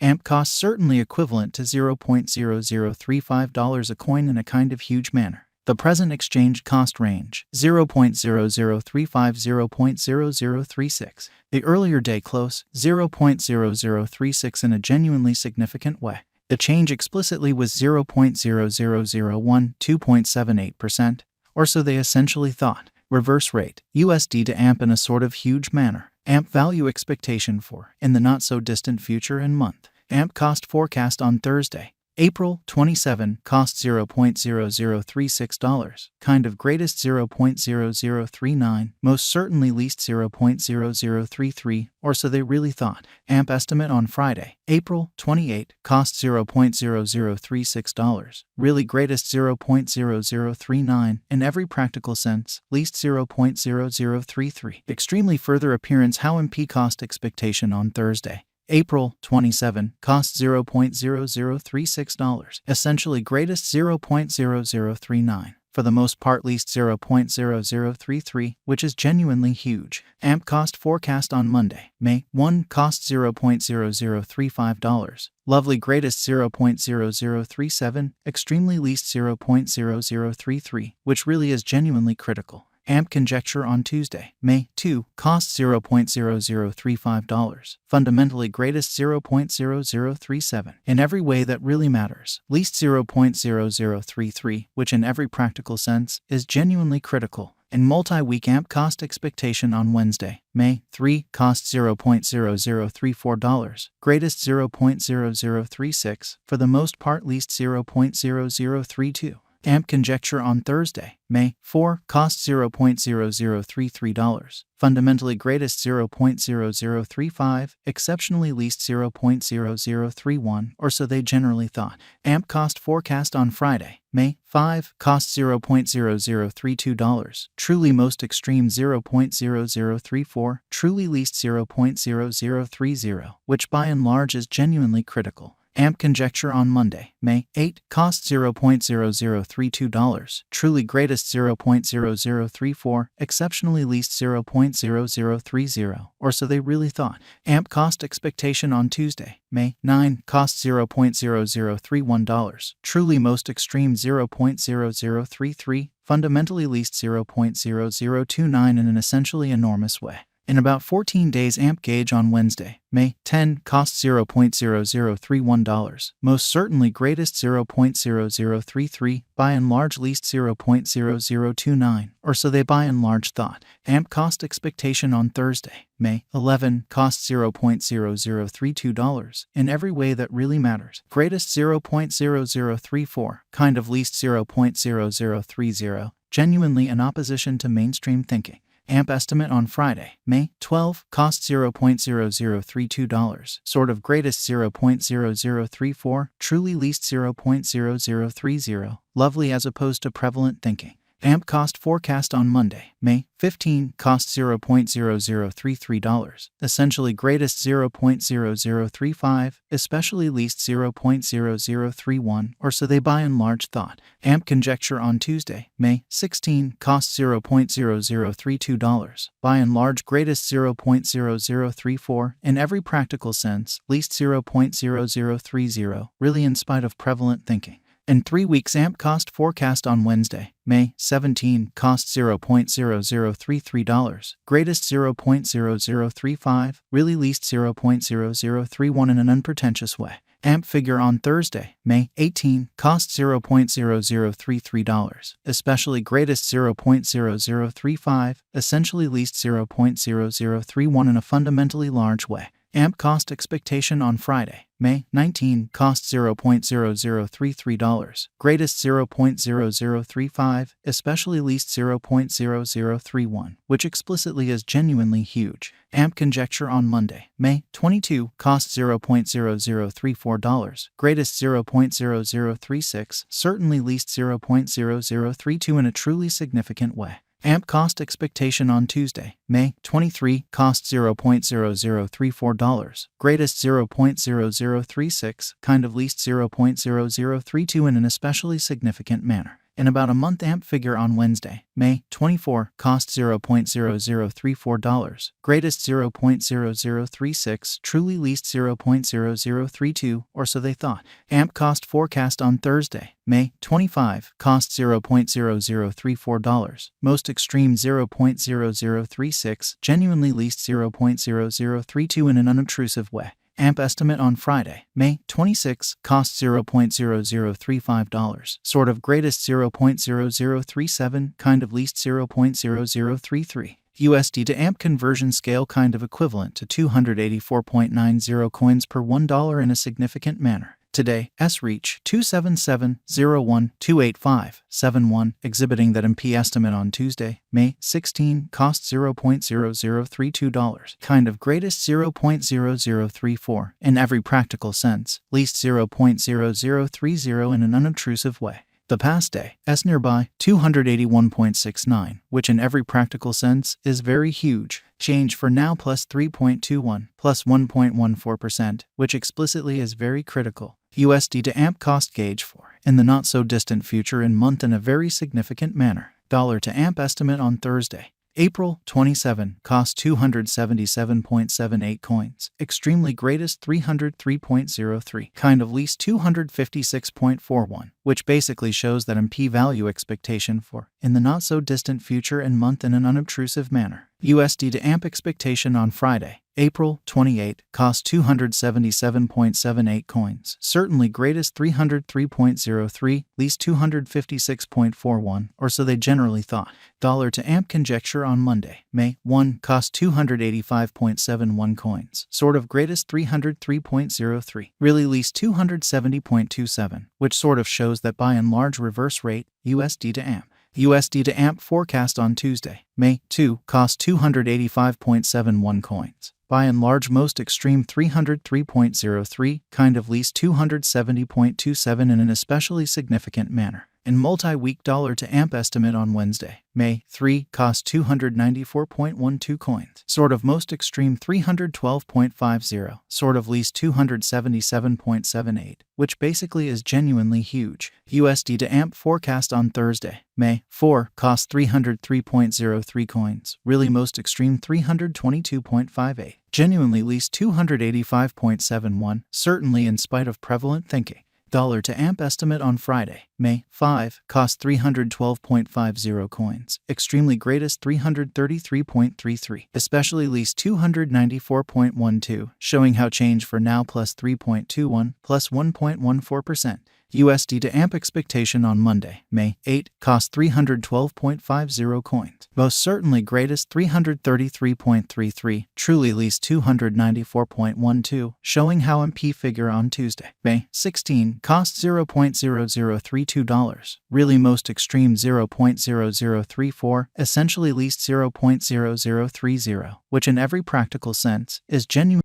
AMP cost certainly equivalent to $0.0035 a coin in a kind of huge manner. The present exchange cost range, 0.0035 0.0036. The earlier day close, 0.0036 in a genuinely significant way. The change explicitly was 0.0001, 2.78%, or so they essentially thought. Reverse rate, USD to AMP in a sort of huge manner. AMP value expectation for, in the not-so-distant future and month. AMP cost forecast on Thursday, April 27, cost $0.0036, kind of greatest $0.0039, most certainly least $0.0033, or so they really thought. AMP estimate on Friday, April 28, cost $0.0036, really greatest $0.0039, in every practical sense, least $0.0033. Extremely further appearance how MP cost expectation on Thursday, April 27, cost $0.0036, essentially greatest $0.0039, for the most part least $0.0033, which is genuinely huge. AMP cost forecast on Monday, May 1, cost $0.0035, lovely greatest $0.0037, extremely least $0.0033, which really is genuinely critical. AMP conjecture on Tuesday, May 2, cost $0.0035, fundamentally greatest $0.0037, in every way that really matters, least $0.0033, which in every practical sense is genuinely critical. In multi-week AMP cost expectation on Wednesday, May 3, cost $0.0034, greatest $0.0036, for the most part least $0.0032. AMP conjecture on Thursday, May 4, cost $0.0033, fundamentally greatest $0.0035, exceptionally least $0.0031, or so they generally thought. AMP cost forecast on Friday, May 5, cost $0.0032, truly most extreme $0.0034, truly least $0.0030, which by and large is genuinely critical. AMP conjecture on Monday, May 8, cost $0.0032, truly greatest $0.0034, exceptionally least $0.0030, or so they really thought. AMP cost expectation on Tuesday, May 9, cost $0.0031, truly most extreme $0.0033, fundamentally least $0.0029 in an essentially enormous way. In about 14 days AMP gauge on Wednesday, May 10, cost $0.0031, most certainly greatest $0.0033, by and large least $0.0029, or so they by and large thought. AMP cost expectation on Thursday, May 11, cost $0.0032, in every way that really matters, greatest $0.0034, kind of least $0.0030, genuinely in opposition to mainstream thinking. AMP estimate on Friday, May 12, cost $0.0032, sort of greatest $0.0034, truly least $0.0030, lovely as opposed to prevalent thinking. AMP cost forecast on Monday, May 15, cost $0.0033, essentially greatest $0.0035, especially least $0.0031, or so they by and large thought. AMP conjecture on Tuesday, May 16, cost $0.0032, by and large greatest $0.0034, in every practical sense, least $0.0030, really in spite of prevalent thinking. In 3 weeks AMP cost forecast on Wednesday, May 17, cost $0.0033, greatest $0.0035, really least $0.0031 in an unpretentious way. AMP figure on Thursday, May 18, cost $0.0033, especially greatest $0.0035, essentially least $0.0031 in a fundamentally large way. AMP cost expectation on Friday, May 19, cost $0.0033, greatest $0.0035, especially least $0.0031, which explicitly is genuinely huge. AMP conjecture on Monday, May 22, cost $0.0034, greatest $0.0036, certainly least $0.0032 in a truly significant way. AMP cost expectation on Tuesday, May 23, cost $0.0034, greatest $0.0036, kind of least $0.0032 in an especially significant manner. In about a month, AMP figure on Wednesday, May 24, cost $0.0034, greatest $0.0036, truly least $0.0032, or so they thought. AMP cost forecast on Thursday, May 25, cost $0.0034, most extreme $0.0036, genuinely least $0.0032 in an unobtrusive way. AMP estimate on Friday, May 26, cost $0.0035, sort of greatest $0.0037, kind of least $0.0033. USD to AMP conversion scale kind of equivalent to 284.90 coins per $1 in a significant manner. Today, S-Reach 277-01-285-71, exhibiting that MP estimate on Tuesday, May 16, cost $0.0032, kind of greatest $0.0034, in every practical sense, least $0.0030 in an unobtrusive way. The past day, S nearby 281.69, which in every practical sense is very huge. Change for now plus 3.21, plus 1.14%, which explicitly is very critical. USD to AMP cost gauge for, in the not-so-distant future in month in a very significant manner. Dollar to AMP estimate on Thursday, April 27, cost 277.78 coins, extremely greatest 303.03, kind of least 256.41, which basically shows that MP value expectation for, in the not-so-distant future and month in an unobtrusive manner. USD to AMP expectation on Friday, April 28, cost 277.78 coins, certainly greatest 303.03, least 256.41, or so they generally thought. Dollar to AMP conjecture on Monday, May 1, cost 285.71 coins, sort of greatest 303.03, really least 270.27, which sort of shows that by and large reverse rate, USD to AMP. USD to AMP forecast on Tuesday, May 2, cost 285.71 coins. By and large most extreme 303.03, kind of least 270.27 in an especially significant manner. In multi-week dollar to AMP estimate on Wednesday, May 3, cost 294.12 coins, sort of most extreme 312.50, sort of least 277.78, which basically is genuinely huge. USD to AMP forecast on Thursday, May 4, cost 303.03 coins, really most extreme 322.58, genuinely least 285.71, certainly in spite of prevalent thinking. Dollar to AMP estimate on Friday, May 5, cost 312.50 coins, extremely greatest 333.33, especially least 294.12, showing how change for now plus 3.21, plus 1.14%. USD to AMP expectation on Monday, May 8, cost 312.50 coins, most certainly greatest 333.33, truly least 294.12, showing how MP figure on Tuesday, May 16, cost $0.0032, really most extreme 0.0034, essentially least 0.0030, which in every practical sense is genuine.